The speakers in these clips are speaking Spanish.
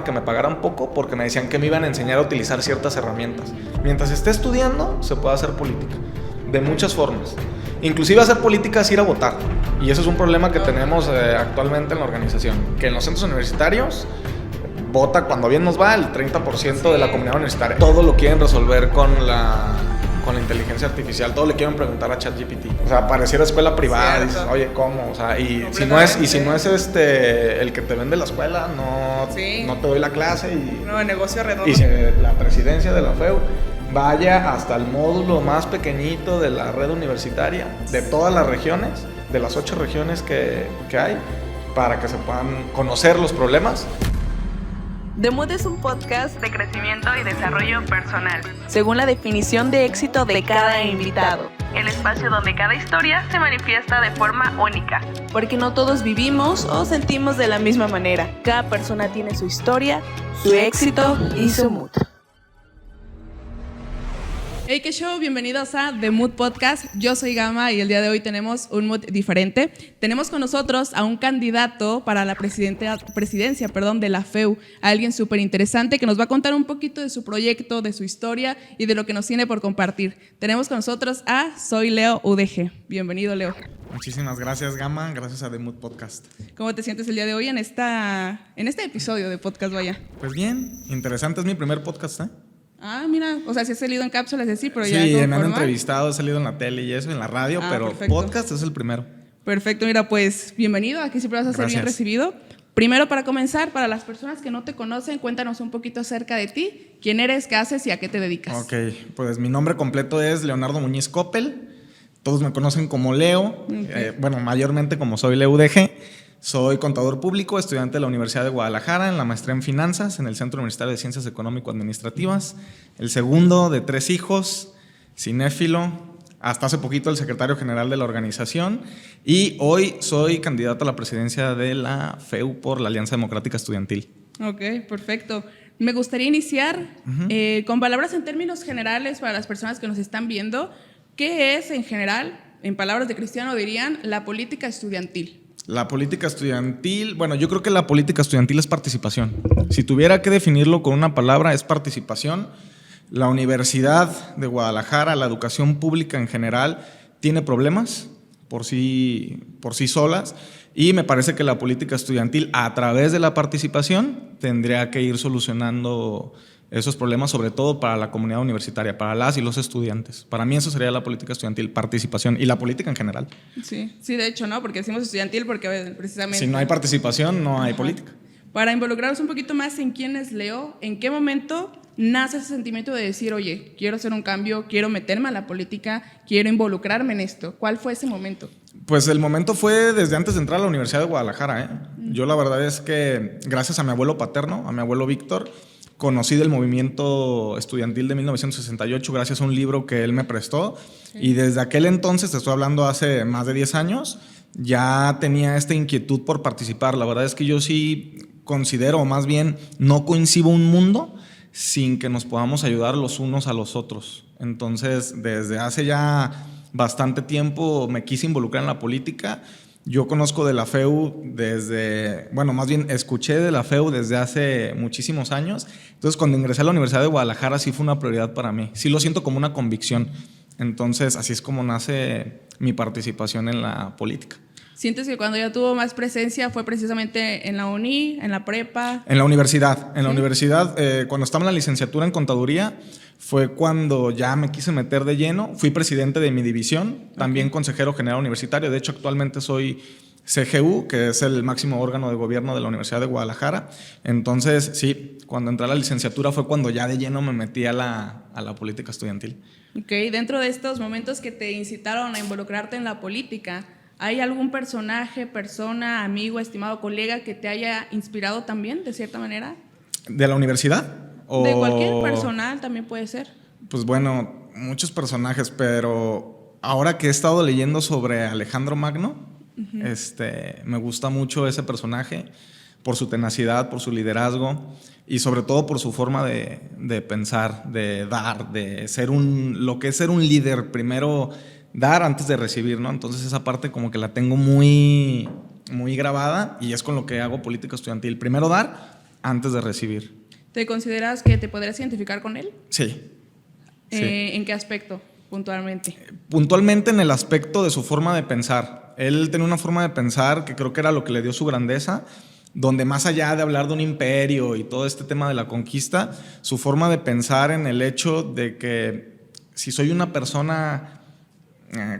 que me pagaran poco porque me decían que me iban a enseñar a utilizar ciertas herramientas. Mientras esté estudiando, se puede hacer política, de muchas formas. Inclusive hacer política es ir a votar. Y eso es un problema que tenemos actualmente en la organización. Que en los centros universitarios vota, cuando bien nos va, el 30% de la comunidad universitaria. Todo lo quieren resolver con la inteligencia artificial, todo le quieren preguntar a ChatGPT. O sea, pareciera escuela privada, dices, oye, ¿cómo? O sea, y si no es el que te vende la escuela, no te doy la clase y... No, el negocio redondo. Y si la presidencia de la FEU vaya hasta el módulo más pequeñito de la red universitaria, de todas las regiones, de las 8 regiones que hay, para que se puedan conocer los problemas. The Mood es un podcast de crecimiento y desarrollo personal, según la definición de éxito de cada invitado. El espacio donde cada historia se manifiesta de forma única. Porque no todos vivimos o sentimos de la misma manera. Cada persona tiene su historia, su éxito y su mood. Hey, qué show, bienvenidos a The Mood Podcast. Yo soy Gama y el día de hoy tenemos un mood diferente. Tenemos con nosotros a un candidato para la presidencia de la FEU, a alguien súper interesante que nos va a contar un poquito de su proyecto, de su historia y de lo que nos tiene por compartir. Tenemos con nosotros a Soy Leo UDG. Bienvenido, Leo. Muchísimas gracias, Gama. Gracias a The Mood Podcast. ¿Cómo te sientes el día de hoy en este episodio de podcast, vaya? Pues bien, interesante. Es mi primer podcast, ¿eh? Ah, mira, o sea, sí has salido en cápsulas así, pero sí, ya me han entrevistado, he salido en la tele y eso, en la radio, pero perfecto. Podcast es el primero. Perfecto, mira, pues bienvenido, aquí siempre vas a ser bien recibido. Primero, para comenzar, para las personas que no te conocen, cuéntanos un poquito acerca de ti, quién eres, qué haces y a qué te dedicas. Ok, pues mi nombre completo es Leonardo Muñiz Coppel, todos me conocen como Leo, mayormente como Soy Leo UDG. Soy contador público, estudiante de la Universidad de Guadalajara en la maestría en finanzas en el Centro Universitario de Ciencias Económico-Administrativas. El segundo de 3 hijos, cinéfilo, hasta hace poquito el secretario general de la organización y hoy soy candidato a la presidencia de la FEU por la Alianza Democrática Estudiantil. Ok, perfecto. Me gustaría iniciar con palabras en términos generales para las personas que nos están viendo. ¿Qué es en general, en palabras de Cristiano dirían, la política estudiantil? La política estudiantil, bueno, yo creo que la política estudiantil es participación. Si tuviera que definirlo con una palabra, es participación. La Universidad de Guadalajara, la educación pública en general, tiene problemas por sí solas y me parece que la política estudiantil, a través de la participación, tendría que ir solucionando esos problemas, sobre todo para la comunidad universitaria, para las y los estudiantes. Para mí eso sería la política estudiantil, participación y la política en general. Sí, de hecho, ¿no? Porque decimos estudiantil porque precisamente... Si no hay participación, no hay política. Para involucrarnos un poquito más en quién es Leo, ¿en qué momento nace ese sentimiento de decir, oye, quiero hacer un cambio, quiero meterme a la política, quiero involucrarme en esto? ¿Cuál fue ese momento? Pues el momento fue desde antes de entrar a la Universidad de Guadalajara, ¿eh? Yo la verdad es que gracias a mi abuelo paterno, a mi abuelo Víctor, conocí del movimiento estudiantil de 1968 gracias a un libro que él me prestó. Y desde aquel entonces, te estoy hablando hace más de 10 años, ya tenía esta inquietud por participar. La verdad es que yo sí considero, o más bien no concibo un mundo sin que nos podamos ayudar los unos a los otros. Entonces, desde hace ya bastante tiempo me quise involucrar en la política. Yo conozco de la FEU escuché de la FEU desde hace muchísimos años. Entonces, cuando ingresé a la Universidad de Guadalajara, sí fue una prioridad para mí. Sí lo siento como una convicción. Entonces, así es como nace mi participación en la política. ¿Sientes que cuando ya tuvo más presencia fue precisamente en la uni, en la prepa? En la universidad. En la universidad, cuando estaba en la licenciatura en contaduría, fue cuando ya me quise meter de lleno. Fui presidente de mi división, también consejero general universitario. De hecho, actualmente soy CGU, que es el máximo órgano de gobierno de la Universidad de Guadalajara. Entonces, sí, cuando entré a la licenciatura fue cuando ya de lleno me metí a la política estudiantil. Ok, dentro de estos momentos que te incitaron a involucrarte en la política, ¿hay algún personaje, persona, amigo, estimado colega que te haya inspirado también, de cierta manera? ¿De la universidad? De cualquier personal también puede ser. Pues bueno, muchos personajes, pero ahora que he estado leyendo sobre Alejandro Magno, me gusta mucho ese personaje por su tenacidad, por su liderazgo y sobre todo por su forma de pensar, de dar, de ser lo que es ser un líder. Primero dar antes de recibir, ¿no? Entonces esa parte como que la tengo muy, muy grabada y es con lo que hago política estudiantil. Primero dar antes de recibir. ¿Te consideras que te podrías identificar con él? Sí. ¿En qué aspecto, puntualmente? Puntualmente en el aspecto de su forma de pensar. Él tenía una forma de pensar que creo que era lo que le dio su grandeza, donde más allá de hablar de un imperio y todo este tema de la conquista, su forma de pensar en el hecho de que si soy una persona,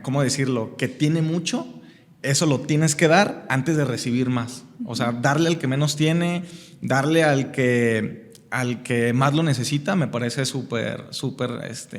¿cómo decirlo?, que tiene mucho, eso lo tienes que dar antes de recibir más. O sea, darle al que menos tiene, darle al que más lo necesita, me parece súper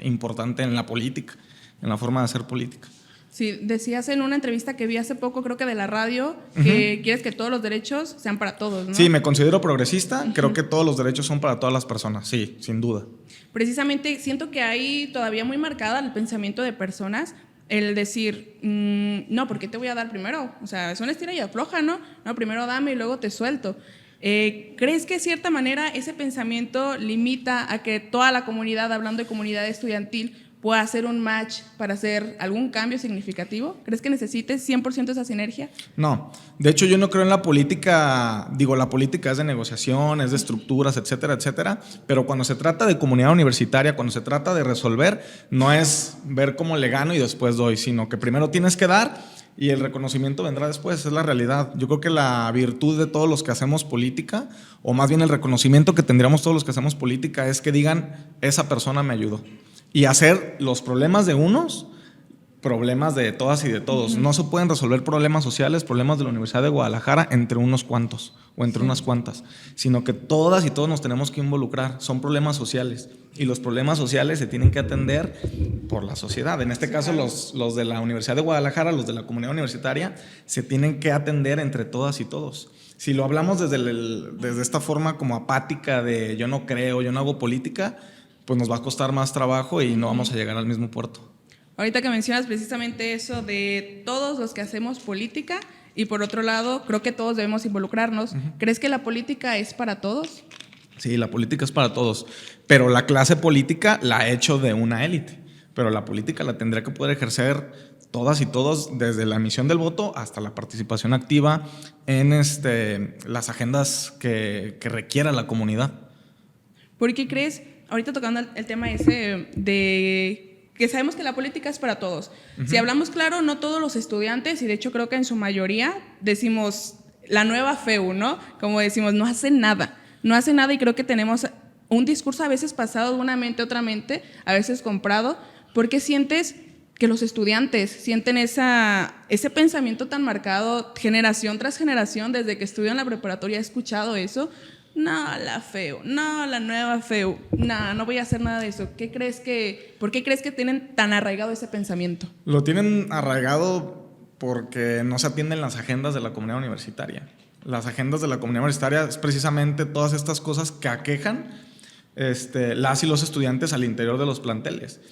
importante en la política, en la forma de hacer política. Sí, decías en una entrevista que vi hace poco, creo que de la radio, que quieres que todos los derechos sean para todos, ¿no? Sí, me considero progresista, creo que todos los derechos son para todas las personas, sí, sin duda. Precisamente siento que hay todavía muy marcada el pensamiento de personas, el decir, no, ¿por qué te voy a dar primero? O sea, es una estira y afloja, ¿no? No, primero dame y luego te suelto. ¿Crees que de cierta manera ese pensamiento limita a que toda la comunidad, hablando de comunidad estudiantil, pueda hacer un match para hacer algún cambio significativo? ¿Crees que necesites 100% esa sinergia? No, de hecho yo no creo en la política, la política es de negociación, es de estructuras, etcétera, etcétera, pero cuando se trata de comunidad universitaria, cuando se trata de resolver, no es ver cómo le gano y después doy, sino que primero tienes que dar y el reconocimiento vendrá después, es la realidad. Yo creo que la virtud de todos los que hacemos política, o más bien el reconocimiento que tendríamos todos los que hacemos política, es que digan, esa persona me ayudó. Y hacer los problemas de unos, problemas de todas y de todos. No se pueden resolver problemas sociales, problemas de la Universidad de Guadalajara entre unos cuantos o entre unas cuantas, sino que todas y todos nos tenemos que involucrar. Son problemas sociales y los problemas sociales se tienen que atender por la sociedad. En este caso, los de la Universidad de Guadalajara, los de la comunidad universitaria, se tienen que atender entre todas y todos. Si lo hablamos desde esta forma como apática de yo no creo, yo no hago política, pues nos va a costar más trabajo y no vamos a llegar al mismo puerto. Ahorita que mencionas precisamente eso de todos los que hacemos política y por otro lado, creo que todos debemos involucrarnos. ¿Crees que la política es para todos? Sí, la política es para todos, pero la clase política la ha hecho de una élite, pero la política la tendría que poder ejercer todas y todos, desde la emisión del voto hasta la participación activa en las agendas que requiera la comunidad. ¿Por qué crees? Ahorita tocando el tema ese de que sabemos que la política es para todos. Si hablamos claro, no todos los estudiantes, y de hecho creo que en su mayoría decimos la nueva FEU, ¿no? Como decimos, no hacen nada y creo que tenemos un discurso a veces pasado de una mente a otra mente, a veces comprado. ¿Por qué sientes que los estudiantes sienten ese pensamiento tan marcado generación tras generación? Desde que estudio en la preparatoria he escuchado eso. No, la FEU, no, la nueva FEU, no voy a hacer nada de eso. ¿Por qué crees que tienen tan arraigado ese pensamiento? Lo tienen arraigado porque no se atienden las agendas de la comunidad universitaria. Las agendas de la comunidad universitaria es precisamente todas estas cosas que aquejan las y los estudiantes al interior de los planteles.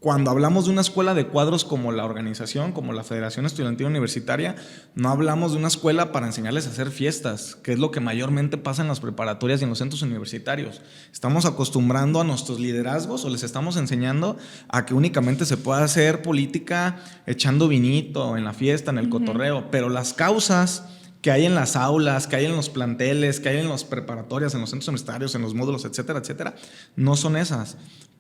Cuando hablamos de una escuela de cuadros como la organización, como la Federación Estudiantil Universitaria, no hablamos de una escuela para enseñarles a hacer fiestas, que es lo que mayormente pasa en las preparatorias y en los centros universitarios. Estamos acostumbrando a nuestros liderazgos o les estamos enseñando a que únicamente se pueda hacer política echando vinito en la fiesta, en el cotorreo, pero las causas que hay en las aulas, que hay en los planteles, que hay en las preparatorias, en los centros universitarios, en los módulos, etcétera, etcétera, no son esas.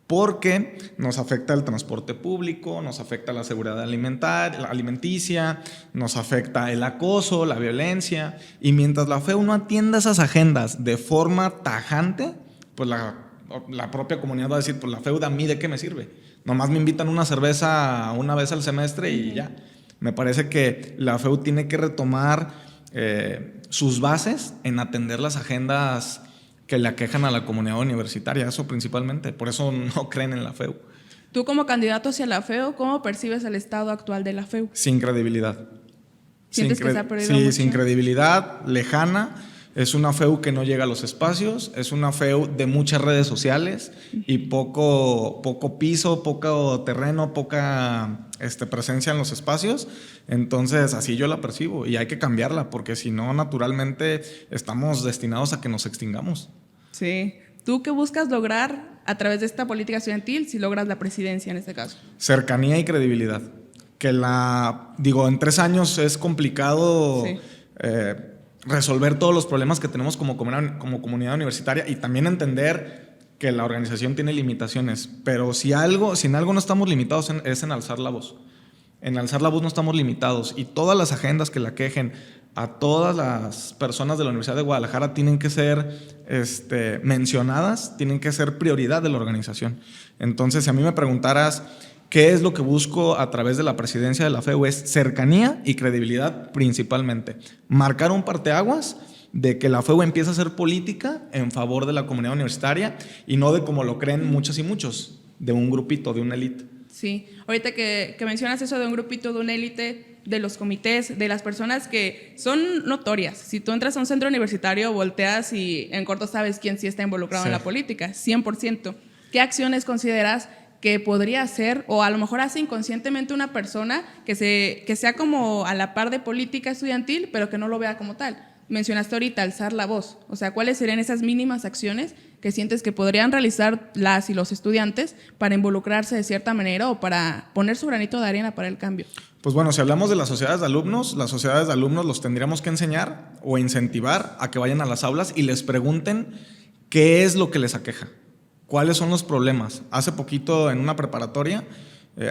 Porque nos afecta el transporte público, nos afecta la seguridad alimenticia, nos afecta el acoso, la violencia. Y mientras la FEU no atienda esas agendas de forma tajante, pues la propia comunidad va a decir, pues la FEU a mí ¿de qué me sirve? Nomás me invitan una cerveza una vez al semestre y ya. Me parece que la FEU tiene que retomar sus bases en atender las agendas que le aquejan a la comunidad universitaria, eso principalmente, por eso no creen en la FEU. Tú como candidato hacia la FEU, ¿cómo percibes el estado actual de la FEU? Sin credibilidad. ¿Sientes que se ha perdido mucho? Sin credibilidad, lejana. Es una FEU que no llega a los espacios, es una FEU de muchas redes sociales y poco piso, poco terreno, poca presencia en los espacios. Entonces, así yo la percibo y hay que cambiarla porque si no, naturalmente estamos destinados a que nos extingamos. Sí. ¿Tú qué buscas lograr a través de esta política estudiantil si logras la presidencia en este caso? Cercanía y credibilidad. En 3 años es complicado. Sí. resolver todos los problemas que tenemos como comunidad universitaria y también entender que la organización tiene limitaciones. Pero si en algo no estamos limitados es en alzar la voz. En alzar la voz no estamos limitados, y todas las agendas que la quejen a todas las personas de la Universidad de Guadalajara tienen que ser mencionadas, tienen que ser prioridad de la organización. Entonces, si a mí me preguntaras qué es lo que busco a través de la presidencia de la FEU, es cercanía y credibilidad principalmente. Marcar un parteaguas de que la FEU empieza a hacer política en favor de la comunidad universitaria y no de como lo creen muchas y muchos, de un grupito, de una élite. Sí, ahorita que mencionas eso de un grupito, de una élite, de los comités, de las personas que son notorias. Si tú entras a un centro universitario, volteas y en corto sabes quién sí está involucrado en la política, 100%. ¿Qué acciones consideras que podría hacer, o a lo mejor hace inconscientemente, una persona que sea como a la par de política estudiantil, pero que no lo vea como tal? Mencionaste ahorita alzar la voz. O sea, ¿cuáles serían esas mínimas acciones que sientes que podrían realizar las y los estudiantes para involucrarse de cierta manera o para poner su granito de arena para el cambio? Pues bueno, si hablamos de las sociedades de alumnos los tendríamos que enseñar o incentivar a que vayan a las aulas y les pregunten qué es lo que les aqueja, cuáles son los problemas. Hace poquito en una preparatoria,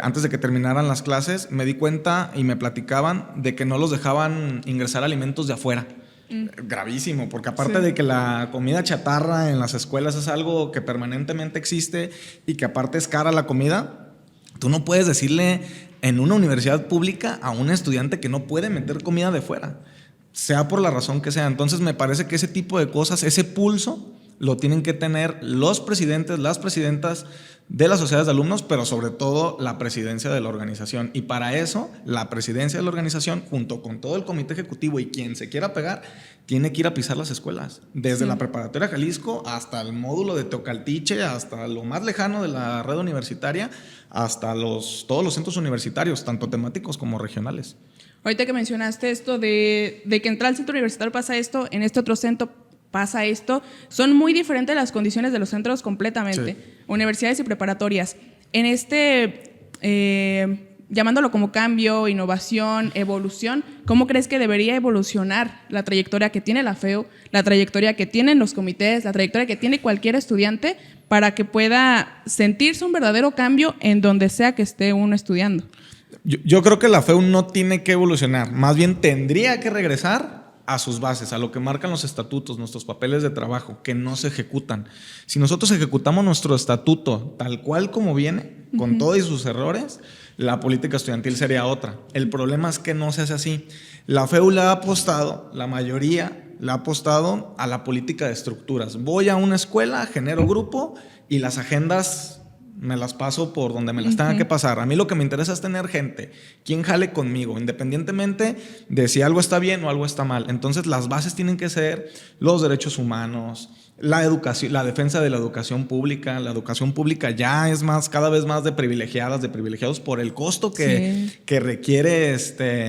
antes de que terminaran las clases, me di cuenta y me platicaban de que no los dejaban ingresar alimentos de afuera. Gravísimo, porque aparte de que la comida chatarra en las escuelas es algo que permanentemente existe y que aparte es cara la comida, tú no puedes decirle en una universidad pública a un estudiante que no puede meter comida de fuera, sea por la razón que sea. Entonces me parece que ese tipo de cosas, ese pulso, lo tienen que tener los presidentes, las presidentas de las sociedades de alumnos, pero sobre todo la presidencia de la organización. Y para eso, la presidencia de la organización, junto con todo el comité ejecutivo y quien se quiera pegar, tiene que ir a pisar las escuelas. Desde la preparatoria Jalisco hasta el módulo de Teocaltiche, hasta lo más lejano de la red universitaria, hasta todos los centros universitarios, tanto temáticos como regionales. Ahorita que mencionaste esto de que entrar al centro universitario pasa esto, en este otro centro pasa esto, son muy diferentes las condiciones de los centros completamente, universidades y preparatorias. En llamándolo como cambio, innovación, evolución, ¿cómo crees que debería evolucionar la trayectoria que tiene la FEU, la trayectoria que tienen los comités, la trayectoria que tiene cualquier estudiante para que pueda sentirse un verdadero cambio en donde sea que esté uno estudiando? Yo creo que la FEU no tiene que evolucionar, más bien tendría que regresar a sus bases, a lo que marcan los estatutos, nuestros papeles de trabajo, que no se ejecutan. Si nosotros ejecutamos nuestro estatuto tal cual como viene, con todos sus errores, la política estudiantil sería otra. El problema es que no se hace así. La FEU la mayoría le ha apostado a la política de estructuras. Voy a una escuela, genero grupo y las agendas me las paso por donde me las tenga que pasar. A mí lo que me interesa es tener gente, quien jale conmigo, independientemente de si algo está bien o algo está mal. Entonces las bases tienen que ser los derechos humanos, la educación, la defensa de la educación pública. La educación pública ya es cada vez más de privilegiados por el costo que requiere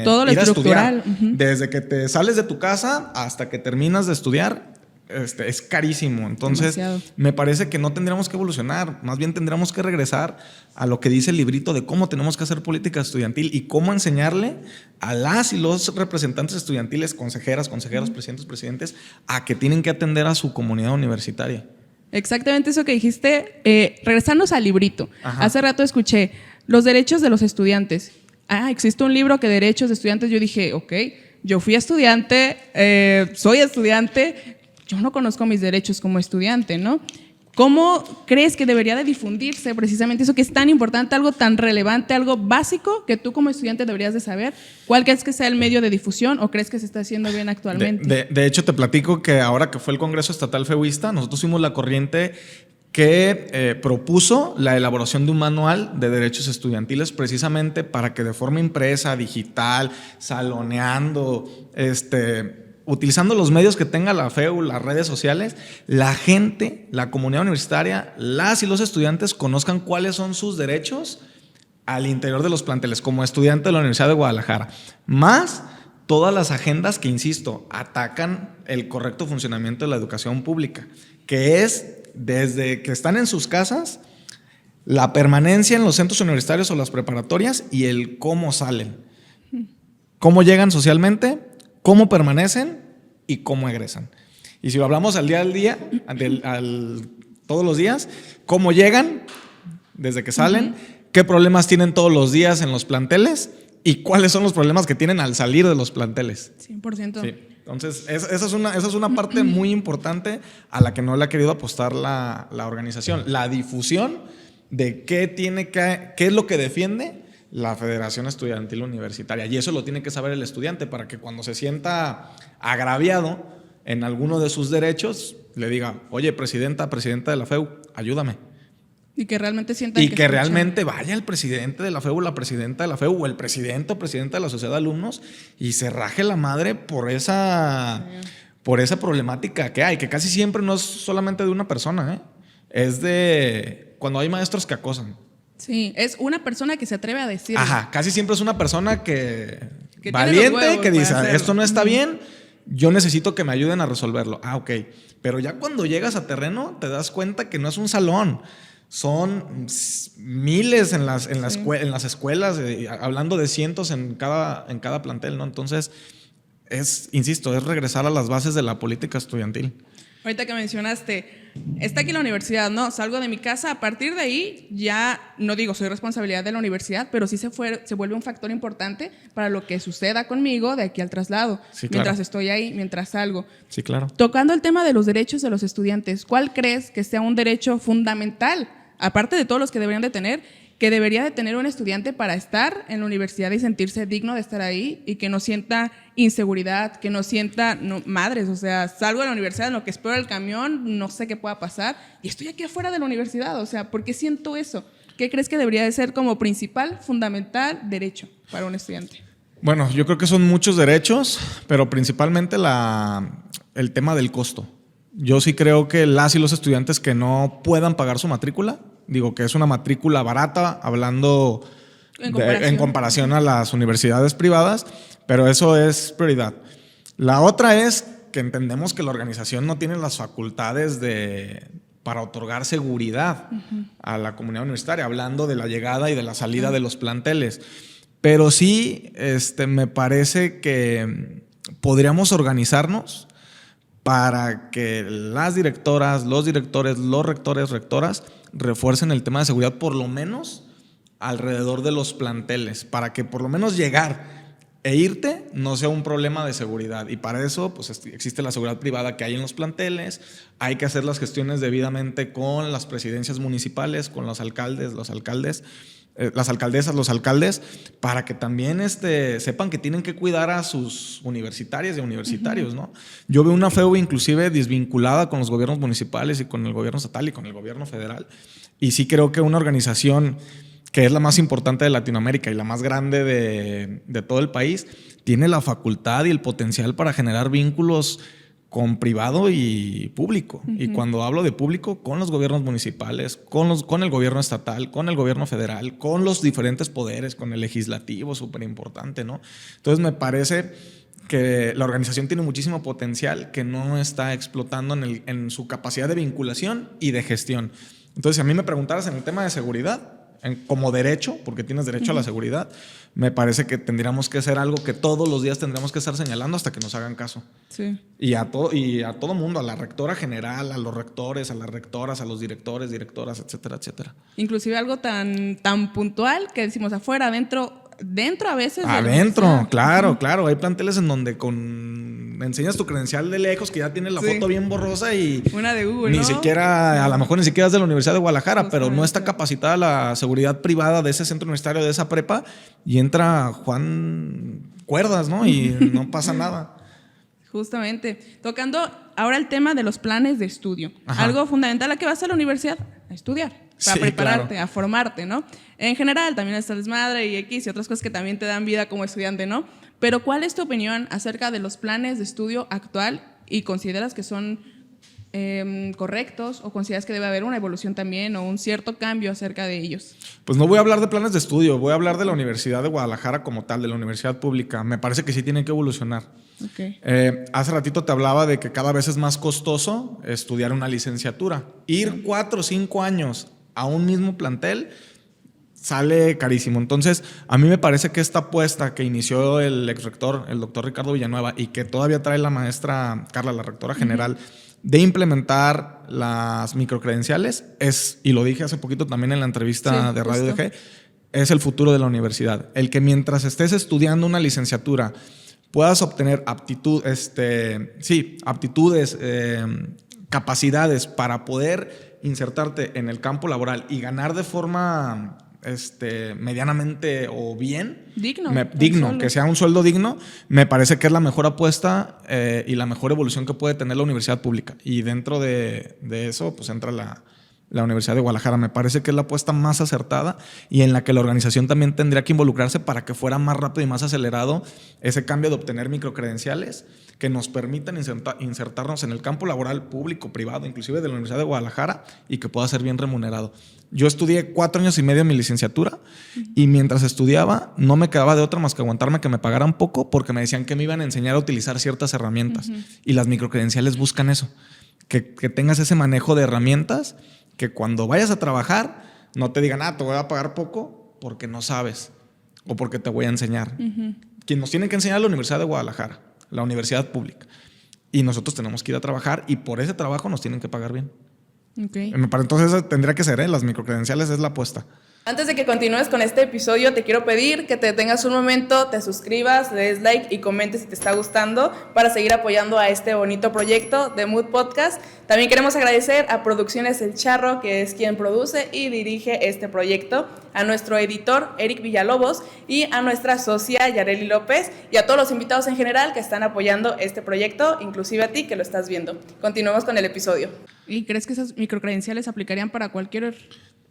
todo lo ir a estructural. estudiar. Desde que te sales de tu casa hasta que terminas de estudiar, es carísimo. Entonces, demasiado. Me parece que no tendríamos que evolucionar, más bien tendríamos que regresar a lo que dice el librito de cómo tenemos que hacer política estudiantil y cómo enseñarle a las y los representantes estudiantiles, consejeras, presidentes, a que tienen que atender a su comunidad universitaria. Exactamente eso que dijiste, regresarnos al librito. Ajá. Hace rato escuché los derechos de los estudiantes. Existe un libro que derechos de estudiantes. Yo dije, ok, yo fui estudiante, soy estudiante, yo no conozco mis derechos como estudiante, ¿no? ¿Cómo crees que debería de difundirse precisamente eso que es tan importante, algo tan relevante, algo básico que tú como estudiante deberías de saber? ¿Cuál crees que sea el medio de difusión o crees que se está haciendo bien actualmente? De hecho, te platico que ahora que fue el Congreso Estatal Feuista, nosotros fuimos la corriente que propuso la elaboración de un manual de derechos estudiantiles precisamente para que de forma impresa, digital, saloneando, utilizando los medios que tenga la FEU, las redes sociales, la gente, la comunidad universitaria, las y los estudiantes conozcan cuáles son sus derechos al interior de los planteles como estudiante de la Universidad de Guadalajara, más todas las agendas que, insisto, atacan el correcto funcionamiento de la educación pública, que es desde que están en sus casas, la permanencia en los centros universitarios o las preparatorias y el cómo salen, cómo llegan socialmente, cómo permanecen y cómo egresan. Y si lo hablamos al día, todos los días, cómo llegan desde que salen, qué problemas tienen todos los días en los planteles y cuáles son los problemas que tienen al salir de los planteles. 100%. Sí. Entonces, esa es una parte muy importante a la que no le ha querido apostar la organización. La difusión de qué es lo que defiende la Federación Estudiantil Universitaria. Y eso lo tiene que saber el estudiante para que cuando se sienta agraviado en alguno de sus derechos, le diga, oye, presidenta de la FEU, ayúdame. Y que realmente sientan y que realmente vaya el presidente de la FEU, la presidenta de la FEU o el presidente o presidenta de la sociedad de alumnos y se raje la madre por esa problemática que hay, que casi siempre no es solamente de una persona, ¿eh? Es de cuando hay maestros que acosan. Sí, es una persona que se atreve a decir. Ajá, casi siempre es una persona que valiente, que dice, esto no está bien, yo necesito que me ayuden a resolverlo. Ok, pero ya cuando llegas a terreno te das cuenta que no es un salón. Son miles en las escuelas, hablando de cientos en cada plantel, ¿no? Entonces, insisto, es regresar a las bases de la política estudiantil. Ahorita que mencionaste, está aquí la universidad, ¿no? Salgo de mi casa, a partir de ahí ya, no digo, soy responsabilidad de la universidad, pero sí se vuelve un factor importante para lo que suceda conmigo de aquí al traslado, sí, claro. Mientras estoy ahí, mientras salgo. Sí, claro. Tocando el tema de los derechos de los estudiantes, ¿cuál crees que sea un derecho fundamental, aparte de todos los que deberían de tener, que debería de tener un estudiante para estar en la universidad y sentirse digno de estar ahí y que no sienta inseguridad, que no sienta, madres, o sea, salgo de la universidad en lo que espero el camión, no sé qué pueda pasar y estoy aquí afuera de la universidad, o sea, ¿por qué siento eso? ¿Qué crees que debería de ser como principal, fundamental, derecho para un estudiante? Bueno, yo creo que son muchos derechos, pero principalmente el tema del costo. Yo sí creo que las y los estudiantes que no puedan pagar su matrícula, digo que es una matrícula barata, hablando en comparación a las universidades privadas, pero eso es prioridad. La otra es que entendemos que la organización no tiene las facultades para otorgar seguridad a la comunidad universitaria, hablando de la llegada y de la salida de los planteles. Pero sí, me parece que podríamos organizarnos para que las directoras, los directores, los rectores, rectoras refuercen el tema de seguridad por lo menos alrededor de los planteles, para que por lo menos llegar e irte no sea un problema de seguridad. Y para eso pues existe la seguridad privada que hay en los planteles, hay que hacer las gestiones debidamente con las presidencias municipales, con los alcaldes, las alcaldesas, los alcaldes, para que también sepan que tienen que cuidar a sus universitarias y universitarios, ¿no? Yo veo una FEU inclusive desvinculada con los gobiernos municipales y con el gobierno estatal y con el gobierno federal. Y sí creo que una organización que es la más importante de Latinoamérica y la más grande de todo el país, tiene la facultad y el potencial para generar vínculos con privado y público. Y cuando hablo de público, con los gobiernos municipales, con el gobierno estatal, con el gobierno federal, con los diferentes poderes, con el legislativo, súper importante, ¿no? Entonces me parece que la organización tiene muchísimo potencial que no está explotando en su capacidad de vinculación y de gestión. Entonces, si a mí me preguntaras en el tema de seguridad, como derecho, porque tienes derecho a la seguridad, me parece que tendríamos que hacer algo que todos los días tendríamos que estar señalando hasta que nos hagan caso. Sí. Y a todo mundo, a la rectora general, a los rectores, a las rectoras, a los directores, directoras, etcétera, etcétera. Inclusive algo tan puntual que decimos afuera, adentro a veces. Adentro, claro. Hay planteles en donde enseñas tu credencial de lejos que ya tiene la foto bien borrosa y una de Google, ni siquiera, a lo mejor ni siquiera es de la Universidad de Guadalajara, pero no está capacitada la seguridad privada de ese centro universitario, de esa prepa, y entra Juan Cuerdas, ¿no? Y no pasa nada. Justamente. Tocando ahora el tema de los planes de estudio. Ajá. Algo fundamental, ¿a qué vas a la universidad? A estudiar, para prepararte, claro, a formarte, ¿no? En general, también está el desmadre y X y otras cosas que también te dan vida como estudiante, ¿no? Pero ¿cuál es tu opinión acerca de los planes de estudio actual y consideras que son correctos o consideras que debe haber una evolución también o un cierto cambio acerca de ellos? Pues no voy a hablar de planes de estudio, voy a hablar de la Universidad de Guadalajara como tal, de la universidad pública. Me parece que sí tienen que evolucionar. Okay. Hace ratito te hablaba de que cada vez es más costoso estudiar una licenciatura. Ir 4 o 5 años a un mismo plantel sale carísimo. Entonces, a mí me parece que esta apuesta que inició el exrector, el doctor Ricardo Villanueva, y que todavía trae la maestra Carla, la rectora general, de implementar las microcredenciales es, y lo dije hace poquito también en la entrevista de Radio DG, es el futuro de la universidad. El que mientras estés estudiando una licenciatura puedas obtener aptitudes, capacidades para poder insertarte en el campo laboral y ganar de forma medianamente o bien digno, que sea un sueldo digno, me parece que es la mejor apuesta y la mejor evolución que puede tener la universidad pública. Y dentro de eso pues entra la Universidad de Guadalajara. Me parece que es la apuesta más acertada y en la que la organización también tendría que involucrarse para que fuera más rápido y más acelerado ese cambio de obtener microcredenciales que nos permitan insertarnos en el campo laboral público, privado, inclusive de la Universidad de Guadalajara, y que pueda ser bien remunerado. Yo estudié 4 años y medio en mi licenciatura y mientras estudiaba no me quedaba de otra más que aguantarme que me pagaran poco, porque me decían que me iban a enseñar a utilizar ciertas herramientas. Y las microcredenciales buscan eso, que tengas ese manejo de herramientas, que cuando vayas a trabajar no te digan, te voy a pagar poco porque no sabes o porque te voy a enseñar. Quien nos tiene que enseñar es la Universidad de Guadalajara, la universidad pública. Y nosotros tenemos que ir a trabajar y por ese trabajo nos tienen que pagar bien. Entonces tendría que ser, las microcredenciales es la apuesta. Antes de que continúes con este episodio, te quiero pedir que te detengas un momento, te suscribas, le des like y comentes si te está gustando para seguir apoyando a este bonito proyecto de Mood Podcast. También queremos agradecer a Producciones El Charro, que es quien produce y dirige este proyecto, a nuestro editor Eric Villalobos y a nuestra socia Yareli López y a todos los invitados en general que están apoyando este proyecto, inclusive a ti que lo estás viendo. Continuemos con el episodio. ¿Y crees que esas microcredenciales aplicarían para cualquier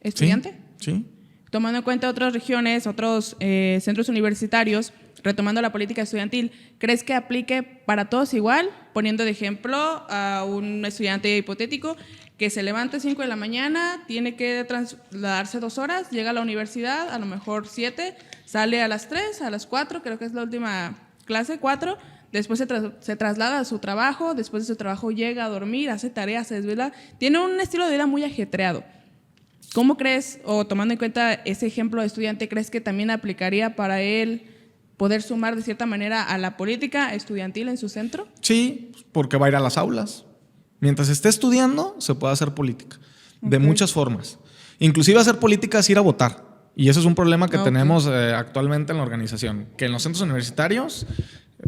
estudiante? Sí. Tomando en cuenta otras regiones, otros centros universitarios, retomando la política estudiantil, ¿crees que aplique para todos igual? Poniendo de ejemplo a un estudiante hipotético que se levanta a 5 de la mañana, tiene que trasladarse 2 horas, llega a la universidad, a lo mejor 7, sale a las 3, a las 4, creo que es la última clase, 4, después se traslada a su trabajo, después de su trabajo llega a dormir, hace tareas, se desvela, tiene un estilo de vida muy ajetreado. ¿Cómo crees, o tomando en cuenta ese ejemplo de estudiante, crees que también aplicaría para él poder sumar de cierta manera a la política estudiantil en su centro? Sí, porque va a ir a las aulas. Mientras esté estudiando, se puede hacer política. De muchas formas. Inclusive hacer política es ir a votar. Y eso es un problema que tenemos actualmente en la organización. Que en los centros universitarios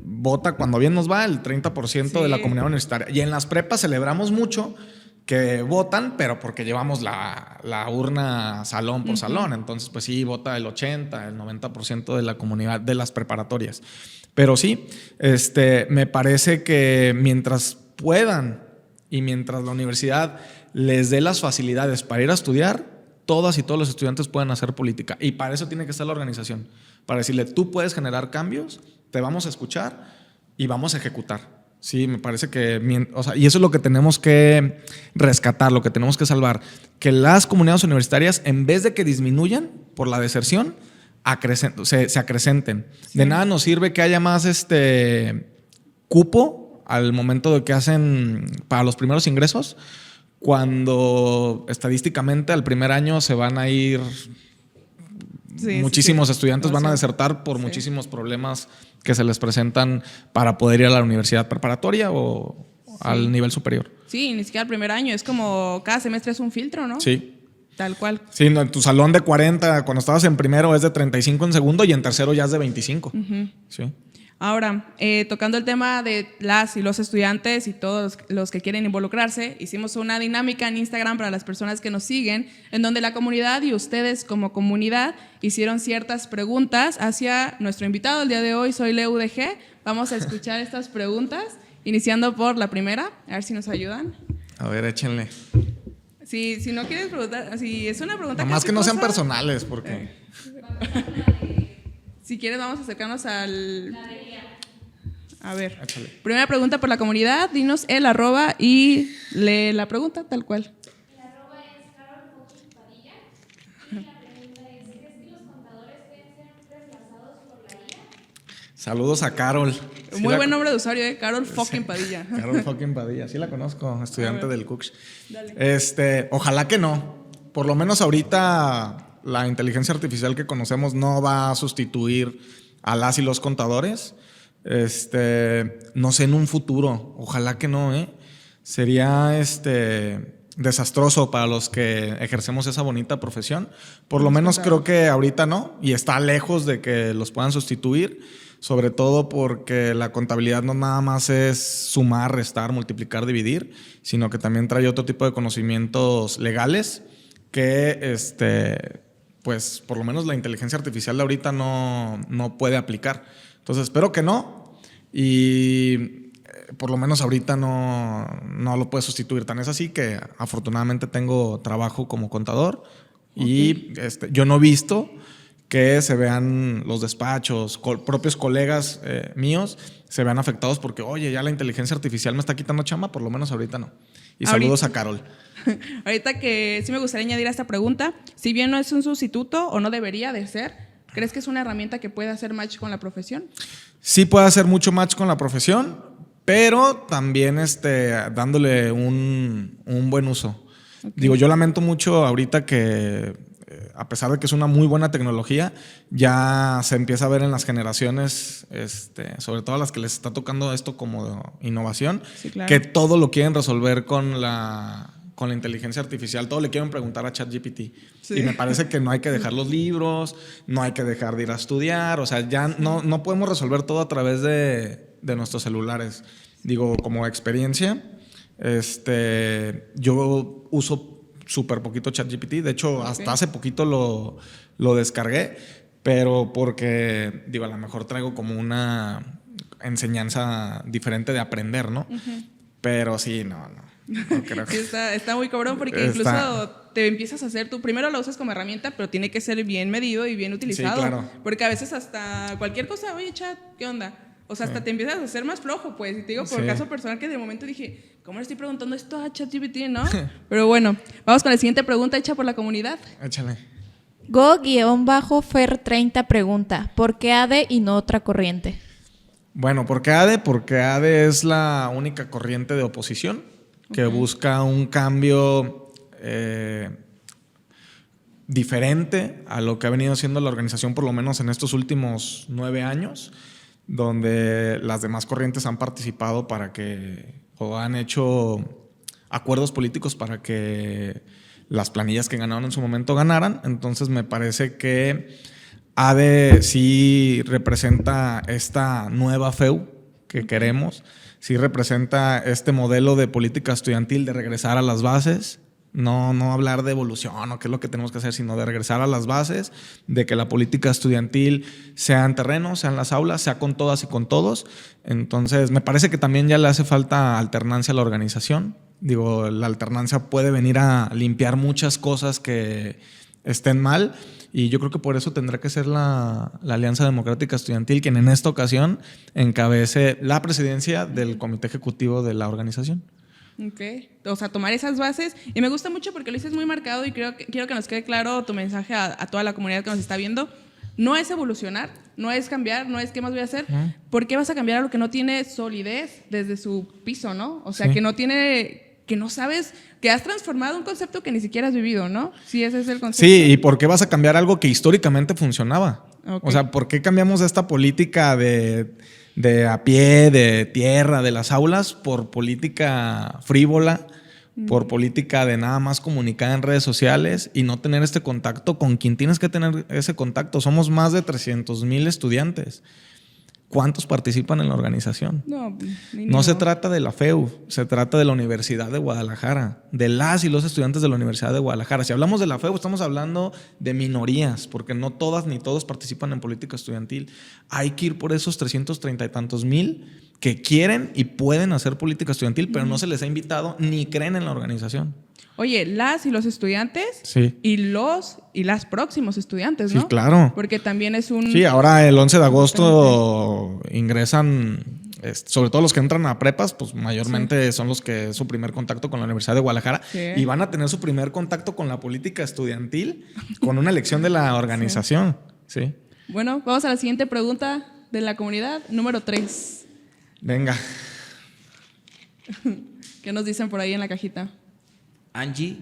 vota, cuando bien nos va, el 30% de la comunidad universitaria. Y en las prepas celebramos mucho que votan, pero porque llevamos la urna salón por salón. Entonces, pues sí, vota el 80, el 90% de la comunidad de las preparatorias. Pero sí, me parece que mientras puedan y mientras la universidad les dé las facilidades para ir a estudiar, todas y todos los estudiantes pueden hacer política. Y para eso tiene que estar la organización. Para decirle, tú puedes generar cambios, te vamos a escuchar y vamos a ejecutar. Sí, me parece que, y eso es lo que tenemos que rescatar, lo que tenemos que salvar, que las comunidades universitarias, en vez de que disminuyan por la deserción, se acrecenten. Sí. De nada nos sirve que haya más cupo al momento de que hacen para los primeros ingresos, cuando estadísticamente al primer año se van a ir muchísimos estudiantes van a desertar por muchísimos problemas que se les presentan para poder ir a la universidad preparatoria o al nivel superior. Sí, ni siquiera el primer año, es como cada semestre es un filtro, ¿no? Sí. Tal cual. Sí, en tu salón de 40, cuando estabas en primero es de 35 en segundo y en tercero ya es de 25. Sí. Ahora, tocando el tema de las y los estudiantes y todos los que quieren involucrarse, hicimos una dinámica en Instagram para las personas que nos siguen, en donde la comunidad y ustedes como comunidad hicieron ciertas preguntas hacia nuestro invitado. El día de hoy soy Leu DG. Vamos a escuchar estas preguntas, iniciando por la primera, a ver si nos ayudan. A ver, échenle. Si no quieres preguntar, si es una pregunta más que no sean personales, porque... Si quieres, vamos a acercarnos al... A ver, échale. Primera pregunta por la comunidad, dinos el @ y lee la pregunta tal cual. El @ es Carol Fucking Padilla y la pregunta es, ¿crees que los contadores pueden ser reemplazados por la IA? Saludos a Carol. Muy buen nombre de usuario, Carol Fucking Padilla. Carol Fucking Padilla, sí la conozco, estudiante del Cooks. Ojalá que no. Por lo menos ahorita la inteligencia artificial que conocemos no va a sustituir a las y los contadores. No sé, en un futuro, ojalá que no, sería desastroso para los que ejercemos esa bonita profesión. Por lo menos creo que ahorita no, y está lejos de que los puedan sustituir, sobre todo porque la contabilidad no nada más es sumar, restar, multiplicar, dividir, sino que también trae otro tipo de conocimientos legales que pues por lo menos la inteligencia artificial de ahorita no puede aplicar. Entonces espero que no, y por lo menos ahorita no lo puede sustituir. Tan es así que afortunadamente tengo trabajo como contador. Y yo no he visto que se vean los despachos, propios colegas míos se vean afectados porque, oye, ya la inteligencia artificial me está quitando chamba, por lo menos ahorita no. Y saludos a Carol. Ahorita que sí me gustaría añadir a esta pregunta, si bien no es un sustituto o no debería de ser, ¿crees que es una herramienta que puede hacer match con la profesión? Sí puede hacer mucho match con la profesión, pero también dándole un buen uso. Okay. Digo, yo lamento mucho ahorita que a pesar de que es una muy buena tecnología, ya se empieza a ver en las generaciones, sobre todo a las que les está tocando esto como innovación, sí, claro, que todo lo quieren resolver con la inteligencia artificial, todo le quieren preguntar a ChatGPT. Sí. Y me parece que no hay que dejar los libros, no hay que dejar de ir a estudiar, o sea, ya no podemos resolver todo a través de nuestros celulares. Digo, como experiencia, yo uso súper poquito ChatGPT. De hecho, hasta hace poquito lo descargué, pero porque, digo, a lo mejor traigo como una enseñanza diferente de aprender, ¿no? Uh-huh. Pero sí, no creo que... Sí, está muy cabrón porque incluso te empiezas a hacer, tú primero lo usas como herramienta, pero tiene que ser bien medido y bien utilizado. Sí, claro. Porque a veces hasta cualquier cosa, oye, chat, ¿qué onda? O sea, hasta te empiezas a hacer más flojo, pues. Y te digo, por caso personal, que de momento dije, ¿cómo le estoy preguntando esto a ChatGPT, no? Pero bueno, vamos con la siguiente pregunta hecha por la comunidad. Échale. Go-Fer30 pregunta, ¿por qué ADE y no otra corriente? Bueno, ¿por qué ADE? Porque ADE es la única corriente de oposición que busca un cambio diferente a lo que ha venido haciendo la organización, por lo menos en estos últimos 9 años, donde las demás corrientes han participado o han hecho acuerdos políticos para que las planillas que ganaron en su momento ganaran. Entonces me parece que ADE sí representa esta nueva FEU que queremos, sí representa este modelo de política estudiantil de regresar a las bases. No hablar de evolución o qué es lo que tenemos que hacer, sino de regresar a las bases, de que la política estudiantil sea en terreno, sea en las aulas, sea con todas y con todos. Entonces, me parece que también ya le hace falta alternancia a la organización. Digo, la alternancia puede venir a limpiar muchas cosas que estén mal, y yo creo que por eso tendrá que ser la Alianza Democrática Estudiantil quien en esta ocasión encabece la presidencia del comité ejecutivo de la organización. Okay. O sea, tomar esas bases. Y me gusta mucho porque lo dices muy marcado y quiero que nos quede claro tu mensaje a toda la comunidad que nos está viendo. No es evolucionar, no es cambiar, no es qué más voy a hacer. ¿Por qué vas a cambiar algo que no tiene solidez desde su piso, no? O sea, sí, que no sabes, que has transformado un concepto que ni siquiera has vivido, ¿no? Sí, ese es el concepto. Sí, ¿y por qué vas a cambiar algo que históricamente funcionaba? Okay. O sea, ¿por qué cambiamos esta política de a pie, de tierra, de las aulas, por política frívola, por política de nada más comunicar en redes sociales y no tener este contacto con quien tienes que tener ese contacto? Somos más de 300,000 estudiantes. ¿Cuántos participan en la organización? No se trata de la FEU, se trata de la Universidad de Guadalajara, de las y los estudiantes de la Universidad de Guadalajara. Si hablamos de la FEU, estamos hablando de minorías, porque no todas ni todos participan en política estudiantil. Hay que ir por esos 330 y tantos mil que quieren y pueden hacer política estudiantil, pero no se les ha invitado ni creen en la organización. Oye, las y los estudiantes, sí, y las próximos estudiantes, ¿no? Sí, claro. Porque también es un... Sí, ahora el 11 de agosto ingresan, sobre todo los que entran a prepas, pues mayormente sí, son los que es su primer contacto con la Universidad de Guadalajara, sí, y van a tener su primer contacto con la política estudiantil con una elección de la organización. Sí. Sí. Bueno, vamos a la siguiente pregunta de la comunidad, número 3. Venga. ¿Qué nos dicen por ahí en la cajita? Angie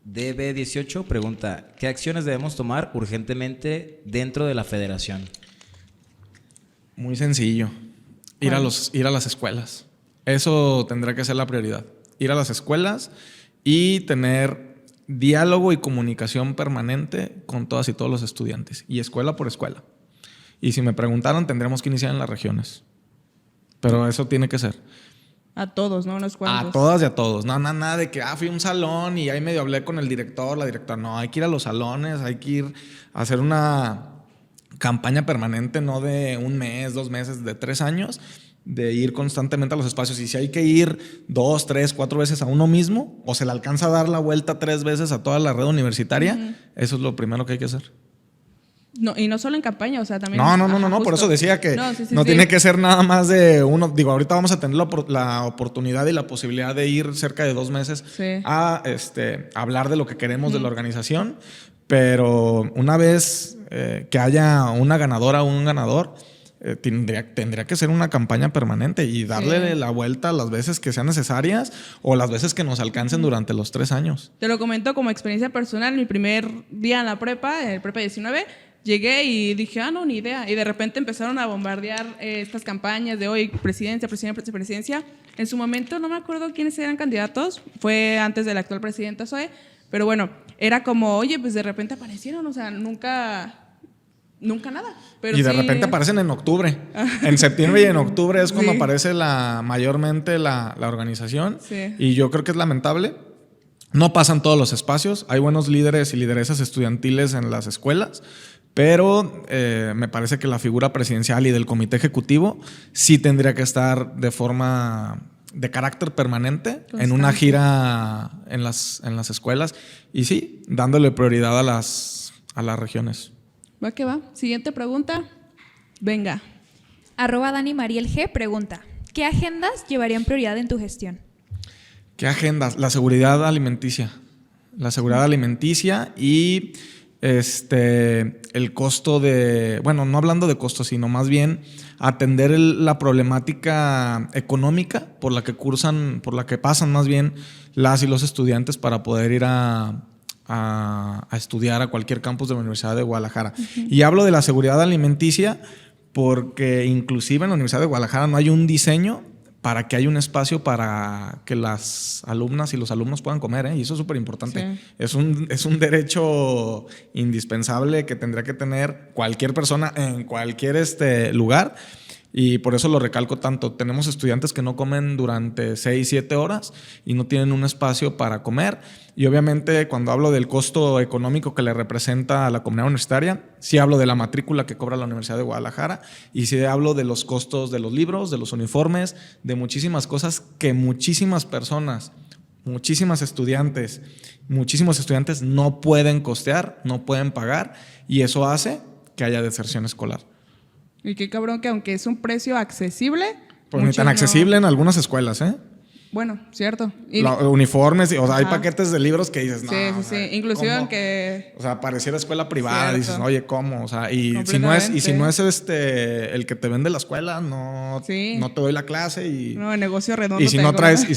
DB18 pregunta: ¿qué acciones debemos tomar urgentemente dentro de la federación? Muy sencillo. Ir a las escuelas. Eso tendrá que ser la prioridad. Ir a las escuelas y tener diálogo y comunicación permanente con todas y todos los estudiantes. Y escuela por escuela. Y si me preguntaron, tendremos que iniciar en las regiones. Pero eso tiene que ser. A todos, ¿no? Unos cuantos. A todas y a todos. Nada de que fui a un salón y ahí medio hablé con el director, la directora. No, hay que ir a los salones, hay que ir a hacer una campaña permanente, no de 1 mes, 2 meses, de 3 años, de ir constantemente a los espacios. Y si hay que ir 2, 3, 4 veces a uno mismo, o se le alcanza a dar la vuelta 3 veces a toda la red universitaria, eso es lo primero que hay que hacer. No, y no solo en campaña, o sea, también... No, por eso decía que no tiene que ser nada más de uno. Digo, ahorita vamos a tener la oportunidad y la posibilidad de ir cerca de 2 meses a hablar de lo que queremos de la organización, pero una vez que haya una ganadora o un ganador, tendría que ser una campaña permanente y darle la vuelta las veces que sean necesarias o las veces que nos alcancen durante los 3 años. Te lo comento como experiencia personal. Mi primer día en la prepa, el prepa 19, llegué y dije, no, ni idea. Y de repente empezaron a bombardear estas campañas de hoy, presidencia. En su momento no me acuerdo quiénes eran candidatos, fue antes del actual presidente Zoe, pero bueno, era como, oye, pues de repente aparecieron, o sea, nunca nada. Pero y de repente aparecen en octubre. En septiembre y en octubre es cuando aparece mayormente la organización. Sí. Y yo creo que es lamentable. No pasan todos los espacios. Hay buenos líderes y lideresas estudiantiles en las escuelas, pero me parece que la figura presidencial y del comité ejecutivo sí tendría que estar de forma de carácter permanente, constante, en una gira en las escuelas y sí, dándole prioridad a las regiones. Va que va. Siguiente pregunta. Venga. @Dani Mariel G pregunta: ¿qué agendas llevarían prioridad en tu gestión? ¿Qué agendas? La seguridad alimenticia. La seguridad alimenticia y el costo no hablando de costo, sino más bien atender la problemática económica por la que pasan más bien las y los estudiantes para poder ir a estudiar a cualquier campus de la Universidad de Guadalajara. Uh-huh. Y hablo de la seguridad alimenticia porque inclusive en la Universidad de Guadalajara no hay un diseño para que haya un espacio para que las alumnas y los alumnos puedan comer, y eso es súper importante. Sí. Es un derecho indispensable que tendría que tener cualquier persona en cualquier lugar. Y por eso lo recalco tanto. Tenemos estudiantes que no comen durante 6, 7 horas y no tienen un espacio para comer. Y obviamente cuando hablo del costo económico que le representa a la comunidad universitaria, sí hablo de la matrícula que cobra la Universidad de Guadalajara y sí hablo de los costos de los libros, de los uniformes, de muchísimas cosas que muchísimas personas, muchísimos estudiantes no pueden costear, no pueden pagar, y eso hace que haya deserción escolar. Y qué cabrón que aunque es un precio accesible... Pues ni tan accesible en algunas escuelas, ¿eh? Bueno, cierto. Uniformes, o sea, hay paquetes de libros que dices, no. Sí. Inclusive aunque... O sea, pareciera escuela privada, cierto. Dices, oye, ¿cómo? O sea, y si no es el que te vende la escuela, no te doy la clase y... No, el negocio redondo. Y si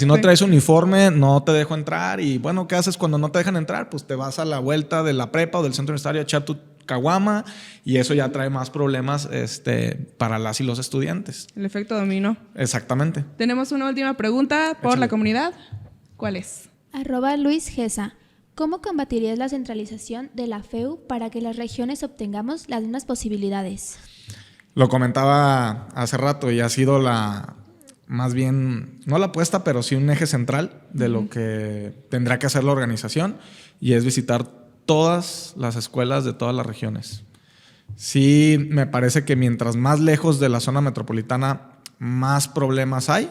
no traes uniforme, no te dejo entrar. Y bueno, ¿qué haces cuando no te dejan entrar? Pues te vas a la vuelta de la prepa o del centro universitario a echar tu caguama, y eso ya trae más problemas para las y los estudiantes. El efecto dominó. Exactamente. Tenemos una última pregunta por la comunidad. ¿Cuál es? @Luis Gesa. ¿Cómo combatirías la centralización de la FEU para que las regiones obtengamos las mismas posibilidades? Lo comentaba hace rato y ha sido más bien, no la apuesta, pero sí un eje central de lo que tendrá que hacer la organización, y es visitar todas las escuelas de todas las regiones. Sí, me parece que mientras más lejos de la zona metropolitana, más problemas hay.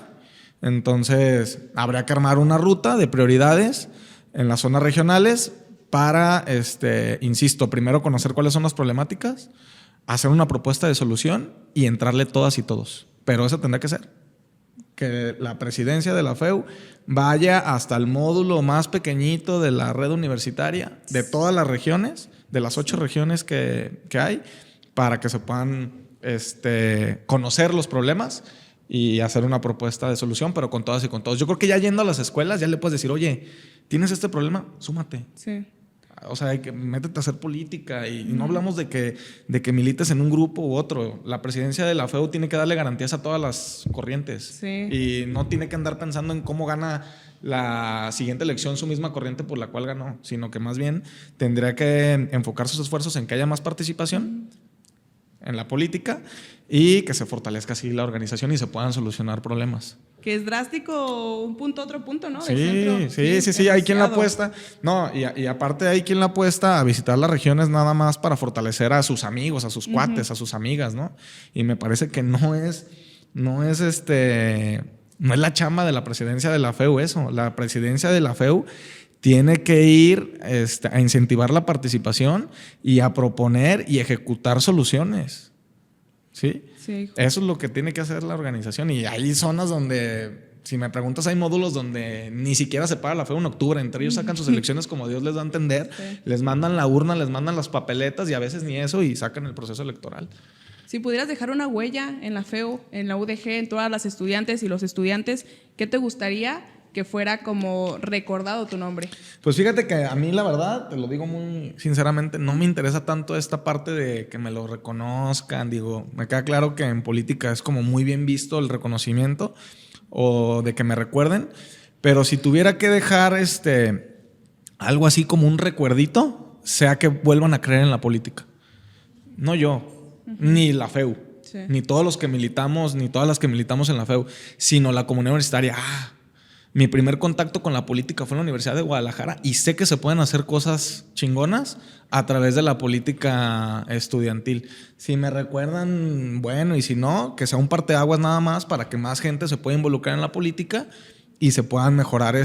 Entonces, habría que armar una ruta de prioridades en las zonas regionales para, insisto, primero conocer cuáles son las problemáticas, hacer una propuesta de solución y entrarle todas y todos. Pero eso tendrá que ser que la presidencia de la FEU vaya hasta el módulo más pequeñito de la red universitaria de todas las regiones, de las 8 regiones que hay, para que se puedan conocer los problemas y hacer una propuesta de solución, pero con todas y con todos. Yo creo que ya yendo a las escuelas ya le puedes decir, oye, ¿tienes este problema? Súmate. Sí. O sea, métete a hacer política y no hablamos de que milites en un grupo u otro. La presidencia de la FEU tiene que darle garantías a todas las corrientes. Sí. Y no tiene que andar pensando en cómo gana la siguiente elección su misma corriente por la cual ganó, sino que más bien tendría que enfocar sus esfuerzos en que haya más participación en la política y que se fortalezca así la organización y se puedan solucionar problemas. Que es drástico un punto a otro punto, ¿no? Sí, Del centro. sí, hay quien la demasiado. apuesta. No, y aparte hay quien la apuesta a visitar las regiones nada más para fortalecer a sus amigos, a sus cuates, a sus amigas, ¿no? Y me parece que no es la chamba de la presidencia de la FEU eso. La presidencia de la FEU tiene que ir a incentivar la participación y a proponer y ejecutar soluciones. ¿Sí? Sí. Eso es lo que tiene que hacer la organización. Y hay zonas donde, si me preguntas, hay módulos donde ni siquiera se para la FEU en octubre. Entre ellos sacan sus elecciones como Dios les da a entender. Sí. Les mandan la urna, les mandan las papeletas y a veces ni eso y sacan el proceso electoral. Si pudieras dejar una huella en la FEU, en la UDG, en todas las estudiantes y los estudiantes, ¿qué te gustaría que fuera como recordado tu nombre? Pues fíjate que a mí la verdad, te lo digo muy sinceramente, no me interesa tanto esta parte de que me lo reconozcan. Digo, me queda claro que en política es como muy bien visto el reconocimiento o de que me recuerden, pero si tuviera que dejar algo así como un recuerdito, sea que vuelvan a creer en la política. No yo, ni la FEU, Sí. ni todos los que militamos, ni todas las que militamos en la FEU, sino la comunidad universitaria. Mi primer contacto con la política fue en la Universidad de Guadalajara y sé que se pueden hacer cosas chingonas a través de la política estudiantil. Si me recuerdan, bueno, y si no, que sea un parteaguas nada más para que más gente se pueda involucrar en la política y se puedan mejorar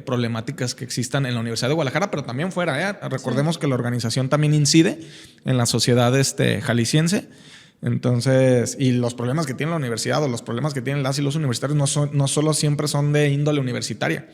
problemáticas que existan en la Universidad de Guadalajara, pero también fuera. Recordemos que la organización también incide en la sociedad jalisciense. Entonces, y los problemas que tiene la universidad o los problemas que tienen las y los universitarios no solo siempre son de índole universitaria,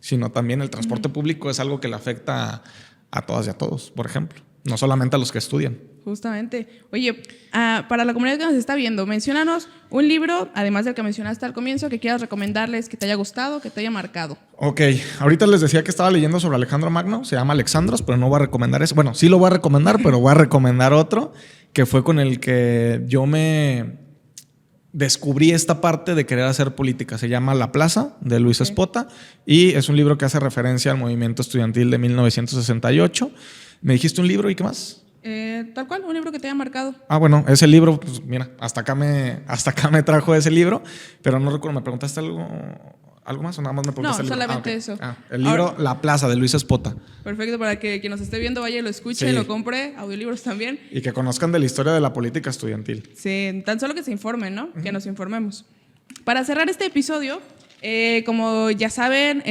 sino también el transporte público es algo que le afecta a todas y a todos, por ejemplo, no solamente a los que estudian. Justamente. Oye, para la comunidad que nos está viendo, menciónanos un libro, además del que mencionaste al comienzo, que quieras recomendarles, que te haya gustado, que te haya marcado. Ok, ahorita les decía que estaba leyendo sobre Alejandro Magno, se llama Alexandros, pero no voy a recomendar eso. Bueno, sí lo voy a recomendar, pero voy a recomendar otro, que fue con el que yo me descubrí esta parte de querer hacer política. Se llama La Plaza, de Luis Espota, y es un libro que hace referencia al movimiento estudiantil de 1968. ¿Me dijiste un libro y qué más? Tal cual, un libro que te haya marcado. Bueno, ese libro, pues mira, hasta acá me trajo ese libro, pero no recuerdo, ¿me preguntaste algo más o nada más me preguntaste? No, el libro? solamente Ok. eso. El libro Ahora, La Plaza, de Luis Espota. perfecto, para que quien nos esté viendo vaya y lo escuche, Sí. lo compre, audiolibros también. Y que conozcan de la historia de la política estudiantil. Sí, tan solo que se informen, ¿no? Que nos informemos. Para cerrar este episodio, como ya saben,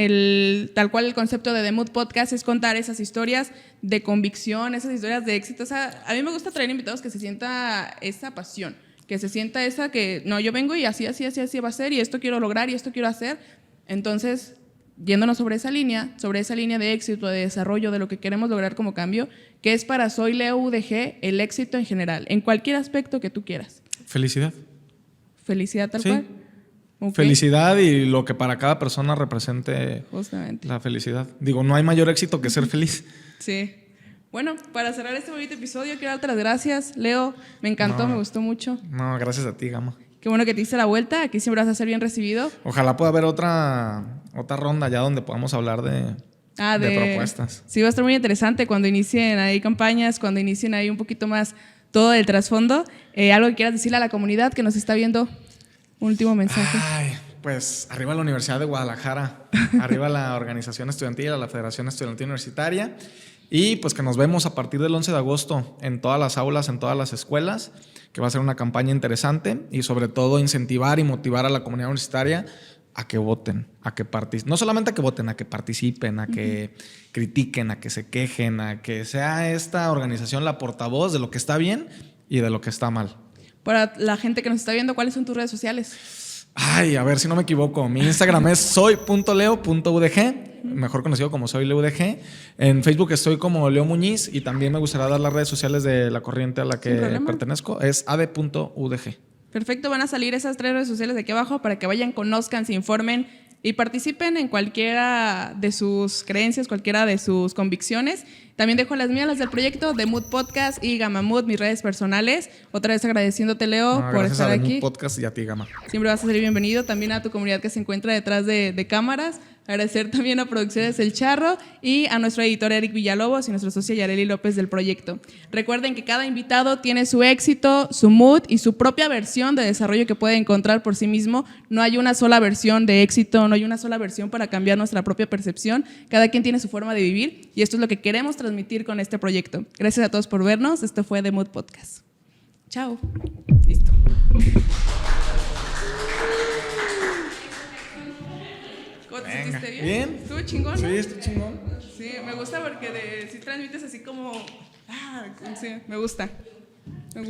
tal cual el concepto de The Mood Podcast es contar esas historias de convicción, esas historias de éxito. O sea, a mí me gusta traer invitados que se sienta esa pasión, que se sienta esa que, no, yo vengo y así va a ser, y esto quiero lograr, y esto quiero hacer. Entonces, yéndonos sobre esa línea de éxito, de desarrollo, de lo que queremos lograr como cambio, que es para Soy Leo UDG el éxito en general, en cualquier aspecto que tú quieras. Felicidad. Felicidad tal Sí. cual. Ok. Felicidad y lo que para cada persona represente Justamente. la felicidad. Digo, no hay mayor éxito que ser feliz. Sí. Bueno, para cerrar este bonito episodio, quiero darte las gracias, Leo. Me encantó, No. me gustó mucho. No, gracias a ti, Gama. Qué bueno que te diste la vuelta. Aquí siempre vas a ser bien recibido. Ojalá pueda haber otra ronda ya donde podamos hablar de propuestas. Sí, va a estar muy interesante cuando inicien ahí campañas, cuando inicien ahí un poquito más todo el trasfondo. Algo que quieras decirle a la comunidad que nos está viendo. Un último mensaje. Ay, pues arriba la Universidad de Guadalajara, arriba la organización estudiantil, la Federación Estudiantil Universitaria, y pues que nos vemos a partir del 11 de agosto en todas las aulas, en todas las escuelas, que va a ser una campaña interesante y sobre todo incentivar y motivar a la comunidad universitaria a que voten, a que participen, no solamente a que voten, a que participen, a que critiquen, a que se quejen, a que sea esta organización la portavoz de lo que está bien y de lo que está mal. Para la gente que nos está viendo, ¿cuáles son tus redes sociales? Ay, a ver si no me equivoco. Mi Instagram es soy.leo.udg, mejor conocido como Soy Leo UDG. En Facebook estoy como Leo Muñiz y también me gustaría dar las redes sociales de la corriente a la Sin que problema. pertenezco. Es ad.udg. Perfecto, van a salir esas 3 redes sociales de aquí abajo para que vayan, conozcan, se informen y participen en cualquiera de sus creencias, cualquiera de sus convicciones. También dejo las mías, las del proyecto, The Mood Podcast y Gama Mood, mis redes personales. Otra vez agradeciéndote, Leo, por gracias estar a The aquí. Mood Podcast y a ti, Gama. Siempre vas a ser bienvenido, también a tu comunidad que se encuentra detrás de cámaras. Agradecer también a Producciones El Charro y a nuestro editor Eric Villalobos y nuestra socia Yareli López del proyecto. Recuerden que cada invitado tiene su éxito, su mood y su propia versión de desarrollo que puede encontrar por sí mismo. No hay una sola versión de éxito, no hay una sola versión para cambiar nuestra propia percepción. Cada quien tiene su forma de vivir y esto es lo que queremos transmitir con este proyecto. Gracias a todos por vernos. Esto fue The Mood Podcast. Chao. Listo. ¿Cómo te sentiste bien? ¿Bien? ¿Estuvo chingón? Sí, ¿no? estoy chingón. Sí, me gusta porque si transmites así como... sí, me gusta.